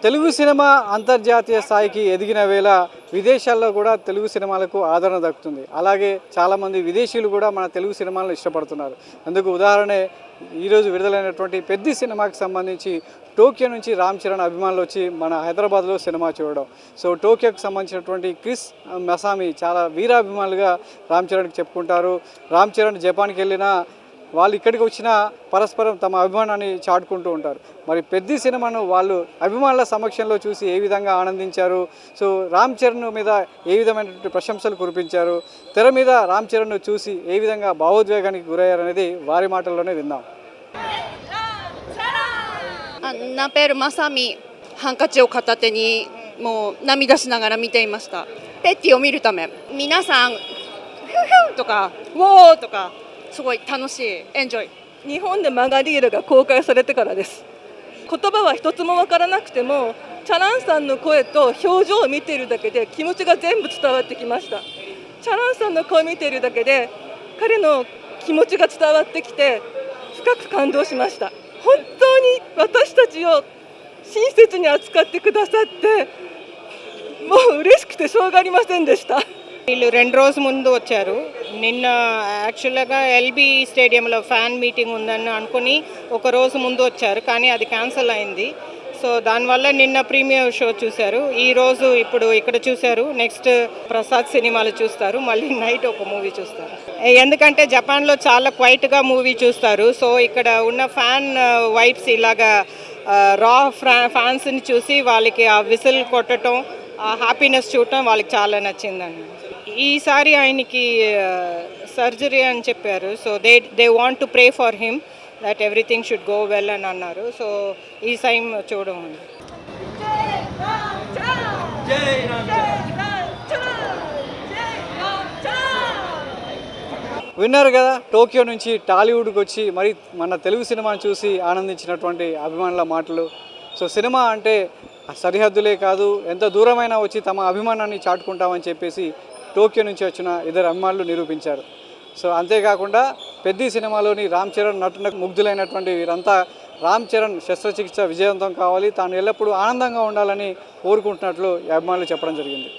Telugu cinema అంతర్జాతీయ స్థాయికి ఎదిగిన వేళ విదేశాల్లో కూడా తెలుగు సినిమాలకు ఆదరణ దక్కుతుంది. అలాగే చాలామంది విదేశీయులు కూడా మన తెలుగు సినిమాలను ఇష్టపడుతున్నారు. అందుకు ఉదాహరణ ఈరోజు విడుదలైనటువంటి పెద్ద సినిమాకి సంబంధించి టోక్యో నుంచి రామ్ చరణ్ అభిమానులు వచ్చి మన హైదరాబాద్లో సినిమా చూడడం. సో టోక్యోకి సంబంధించినటువంటి క్రిస్ మసామి చాలా వీరాభిమానులుగా రామ్ చరణ్కి చెప్పుకుంటారు. రామ్ చరణ్ జపాన్కి వెళ్ళినా వాళ్ళు ఇక్కడికి వచ్చిన పరస్పరం తమ అభిమానాన్ని చాటుకుంటూ ఉంటారు. మరి పెద్ద సినిమాను వాళ్ళు అభిమానుల సమక్షంలో చూసి ఏ విధంగా ఆనందించారు, సో రామ్ చరణ్ మీద ఏ విధమైనటువంటి ప్రశంసలు కురిపించారు, తెర మీద రామ్ చరణ్ను చూసి ఏ విధంగా భావోద్వేగానికి గురయ్యారు అనేది వారి మాటల్లోనే విందాం. なペルまさみハンカチを片手にもう涙しながら見ていました。ペッティを見るため皆さんフュフュとかウォーとかすごい楽しいエンジョイ。日本でマガリールが公開されてからです。言葉は一つも分からなくてもチャランさんの声と表情を見ているだけで気持ちが全部伝わってきました。チャランさんの声を見ているだけで彼の気持ちが伝わってきて深く感動しました。本当に私たちを親切に扱ってくださってもう嬉しくてしょうがありませんでした。వీళ్ళు 2 రోజుల ముందు వచ్చారు. నిన్న యాక్చువల్గా ఎల్బీ స్టేడియంలో ఫ్యాన్ మీటింగ్ ఉందని అనుకుని ఒక రోజు ముందు వచ్చారు, కానీ అది క్యాన్సిల్ అయింది. సో దానివల్ల నిన్న ప్రీమియర్ షో చూశారు, ఈరోజు ఇప్పుడు ఇక్కడ చూశారు. నెక్స్ట్ ప్రసాద్ సినిమాలు చూస్తారు, మళ్ళీ నైట్ ఒక మూవీ చూస్తారు. ఎందుకంటే జపాన్లో చాలా క్వైట్గా మూవీ చూస్తారు. సో ఇక్కడ ఉన్న ఫ్యాన్ వైబ్స్ ఇలాగా రా ఫ్యాన్స్ని చూసి వాళ్ళకి ఆ విసిల్ కొట్టడం, ఆ హ్యాపీనెస్ చూడటం వాళ్ళకి చాలా నచ్చిందండి. ఈసారి ఆయనకి సర్జరీ అని చెప్పారు. So they want to pray for him that everything should go well అని అన్నారు. సో ఈ టైం చూడడం. విన్నారు కదా, టోక్యో నుంచి టాలీవుడ్కి వచ్చి మరి మన తెలుగు సినిమాను చూసి ఆనందించినటువంటి అభిమానుల మాటలు. సో సినిమా అంటే సరిహద్దులే కాదు, ఎంత దూరమైనా వచ్చి తమ అభిమానాన్ని చాటుకుంటామని చెప్పేసి టోక్యో నుంచి వచ్చిన ఇద్దరు అభిమానులు నిరూపించారు. సో అంతేకాకుండా పెద్ద సినిమాలోని రామ్ చరణ్ నటనకు ముగ్ధులైనటువంటి వీరంతా రామ్ చరణ్ శస్త్రచికిత్స విజయవంతం కావాలి, తాను ఎల్లప్పుడూ ఆనందంగా ఉండాలని కోరుకుంటున్నట్లు అభిమానులు చెప్పడం జరిగింది.